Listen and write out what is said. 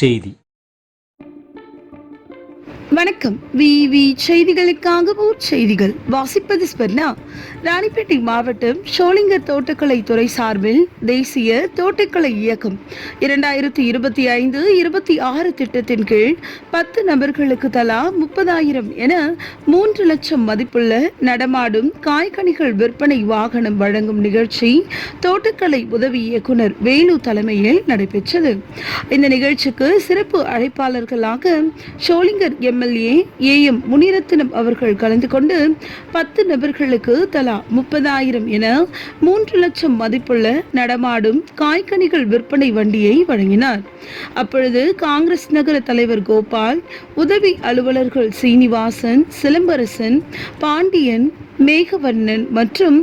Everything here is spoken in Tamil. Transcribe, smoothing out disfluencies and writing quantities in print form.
செய்தி. வணக்கம். விவி செய்திகளுக்காக செய்திகள் வாசிப்பது ஸ்பர்ணா. ராணிப்பேட்டை மாவட்டம் ஷோலிங்கர் தோட்டக்கலை துறை சார்பில் தேசிய தோட்டக்கலை இயக்கம் 2025-26 திட்டத்தின் கீழ் 10 நபர்களுக்கு தலா 30,000 என 3 லட்சம் மதிப்புள்ள நடமாடும் காய்கனிகள் விற்பனை வாகனம் வழங்கும் நிகழ்ச்சி தோட்டக்கலை உதவி இயக்குனர் வேலு தலைமையில் நடைபெற்றது. இந்த நிகழ்ச்சிக்கு சிறப்பு அழைப்பாளர்களாக ஷோலிங்கர் எம்எல்ஏ ஏஎம் முனிரத்தினம் அவர்கள் கலந்து கொண்டு 10 நபர்களுக்கு தலா 30,000 என 3 லட்சம் மதிப்புள்ள நடமாடும் காய்கனிகள் விற்பனை வண்டியை வழங்கினார். அப்பொழுது காங்கிரஸ் நகர தலைவர் கோபால், உதவி அலுவலர்கள் சீனிவாசன், சிலம்பரசன், பாண்டியன், மேகவர்ணன் மற்றும்